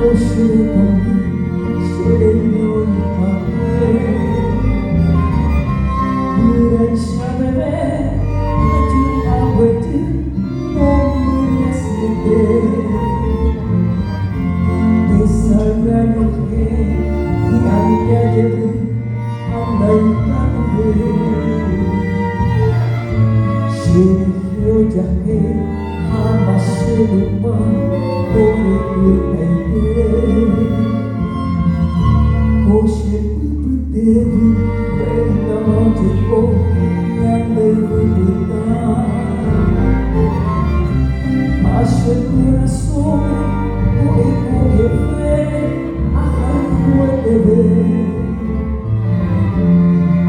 Conoscere con me, sereno il papel. Bulan sabere, maju awet, nomor sete. Desaran oke, diangga jadi, andai kabe. Shiryo jahe, hamas lupa, ore ete. Koshe putevi, pena mojeko, nyande puta. Ashe corazón, koe fe, akan kuetebe.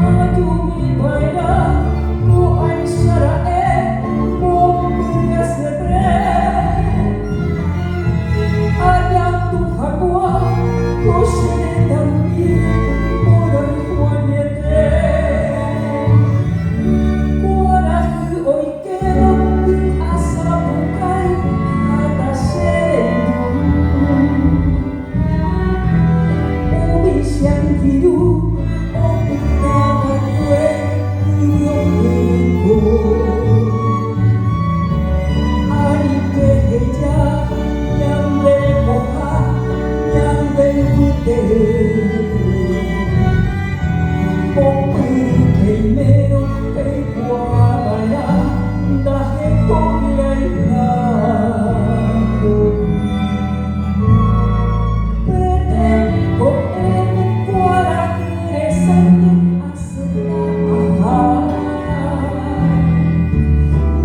Adu mi baila, mo ay sarae, mo bergasebre. Ayang Tuhan gua, koshe dambi, moral juanete. Kuarahu oikero, asa bukai, hata serendu. Umi siang hidup, umi nama gue, uyok Ari peheja, yang lekoha, yang lembute. Primero que guardará da reconciliação. Pertego ele guarda crescente a será.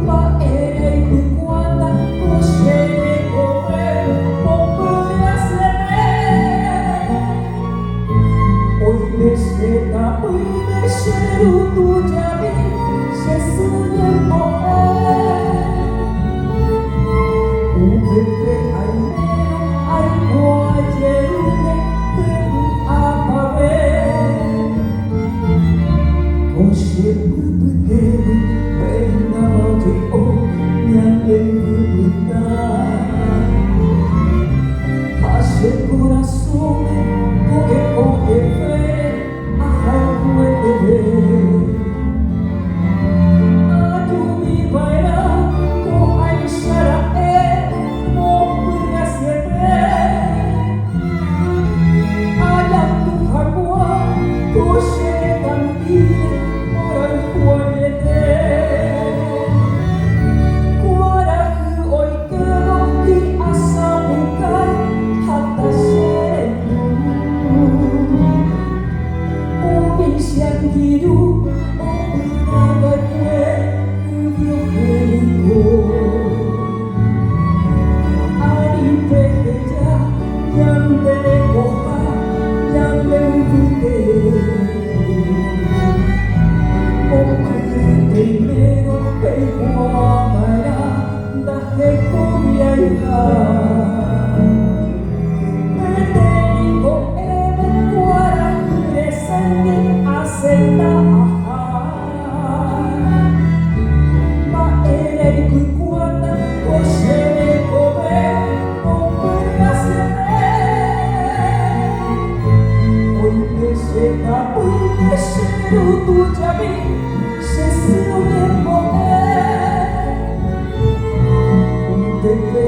Ma ele guarda crescente come popola seré. Hoy me será, hoy me será tu llave, se sueña el mover. Ubete ay mero, ay guayerune, pero apaver. Koshe ubete, pena mojeko, nyande puta. Ashe corazón, koe fe, akan kuetebe. Adu mi baila, ko ay sarae, mo bergasebre. Ayang Tuhan gua, koshe dambi, moral juanete. Kuarahu oikero, di asa bukai, hata serendu. Umi siang hidup, umi nama gue, uyok beliku. Ari peheja, yang lekoha, yang lembute. Primero que guardará da reconciliação. Pertego ele guarda crescente a será. Ma ele guarda koshe come bergasebre. Hoy me será tu llave, se sueña el mover. Un bebé